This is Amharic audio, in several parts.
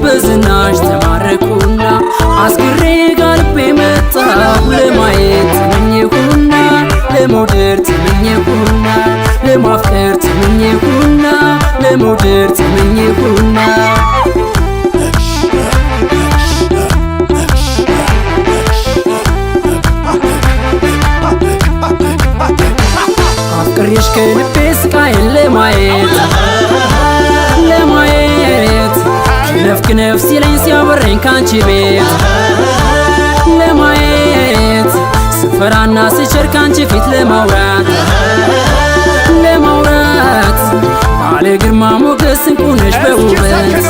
በዝናሽ ተማረኩና አስግሬ ጋልቤ መጣሁ ለማየት ተመኘሁና ለመውደድ ተመኘሁና ለማፍቀር ተመኘሁና ለመውደድ ተመኘሁና አፍቅሬሽ ከልቤ ስቃይን ለማየት ነፍክ ነፍስ ይለኝ ሲያበረኝ ካንቺ ቤት ለማየት ስፈራና ስቸር ካንቺ ፊት ለማውራት ባለ ግርማ ሞገስ እንቁ ነሽ በውበት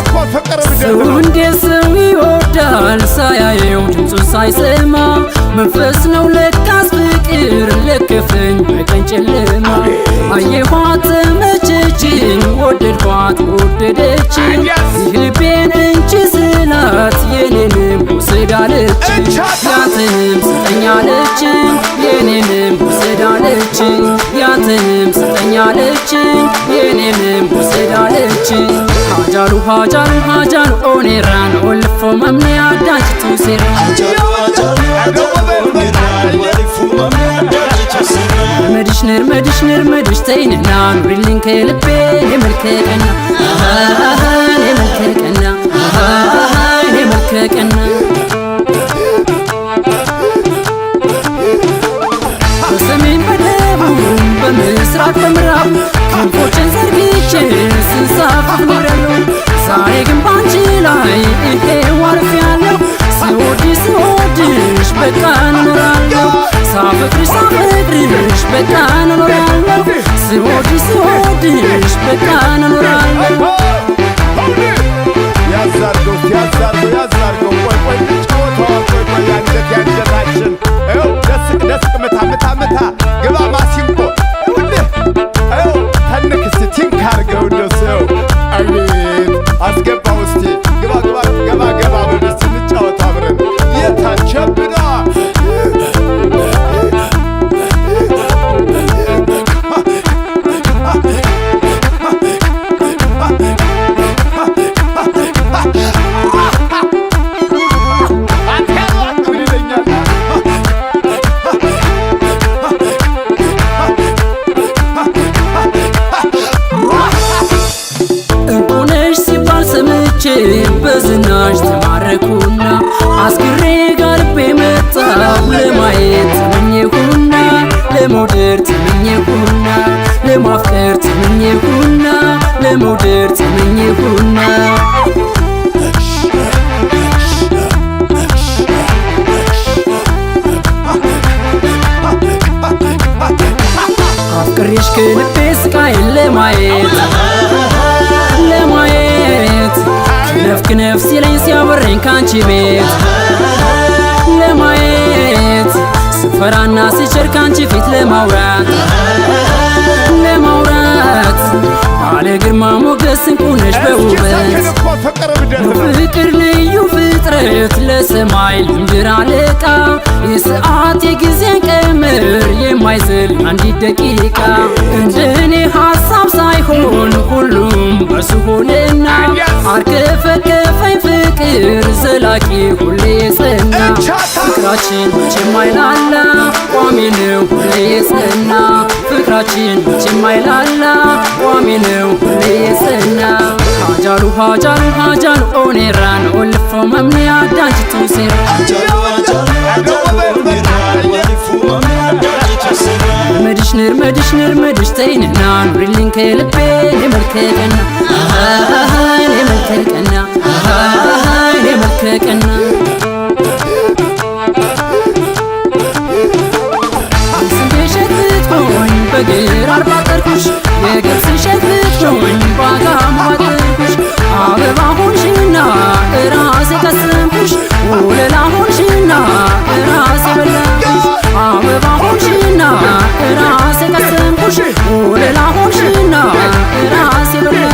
ሰው እንዴት ሰው ይወዳል ሳያየው ድምፁን ሳይሰማ መንፈስ ነው ለካስ ፍቅር ለከፈኝ በቀን ጨለማ አየኋት ተመቸችኝ ወደድኳት ወደደችኝ ልቤን እንቺ ስላት የኔንም ውሰድ አለችኝ ያንተንም ስጠኝ አለችኝ የኔንም ውሰድ አለችኝ ያንተንም ስጠኝ አለችኝ የኔንም ውሰድ አለችኝ ሀጃሉ ኦኔራን ወልፎ መምኔ አዳጅቱ ሴራ ነርመድሽ ተይንና ኑሪልኝ ከልቤ የመልከቀና በሰሜን በደቡብ በምስራቅ በምዕራብ ክንፎችን ዘርግቼ ስንሳፈፍ ኖሬያለሁ ዛሬ ግን ባንቺ ላይ ይሄው አርፌያለሁ ስወድሽ በቃ እኖራለሁ ሳፈቅርሽ በቃ እኖራለሁ ስወድሽ በቃ እኖራለሁ ያዛርገው ቆይ ጨዋታዋ ያንጀታችን ደስቅ ምታ ግባ ማሲንቆ ተንክስ ቲንክ አርገው እንደው ሰው አቤት አስገባው እስቲ ገባ ወደስ እንጫወት አብረን የታቸብዳ በዝናሽ ተማረኩና አስግሬ ጋልቤ መጣሁ ለማየት ተመኘሁና ለመውደድ ተመኘሁና ለማፍቀር ተመኘሁና ለመውደድ ተመኘሁና አፍቅሬሽ ከልቤ ስቃይን ለማየት ነፍክ ነፍስ ይለኝ ሲያበረኝ ካንቺ ቤት ለማየት ስፈራና ስቸር ካንቺ ፊት ለማውራት ባለ ግርማ ሞገስ እንቁ ነሽ በውበት ፍቅር ልዩ ፍጥረት ለሰማይ ለምድር አለቃ የሰዓት የጊዜን ቀመር የማይዝል አንዲት ደቂቃ እንደኔ ሀሳብ ሳይሆን ሁሉም በሱ ሆነና አርከፈከፈኝ ፍቅር ዘላቂ ሁሌ የጸና ፍቅራችን መቼም አይላላ ቋሚ ነው ሁሌ የጸና ፍቅራችን መቼም አይላላ ቋሚ ነው ሁሌ የጸና ሀጃሉ ኦኔራን ወልፎ መምኔ አዳጅቱ ሴራ ነርመድሽ ተይንና ኑሪልኝ ከልቤ የመልከቀና ስንዴ ሸጥቶኝ በግር አርባጠርኩሽ የገብስ ሸጥቶኝ ባጋም አበባ ሆንሽና እራሴ ቀሰምኩሽ ወለላ ሆንሽና ሌላ ሆንሽና ራሴ በላ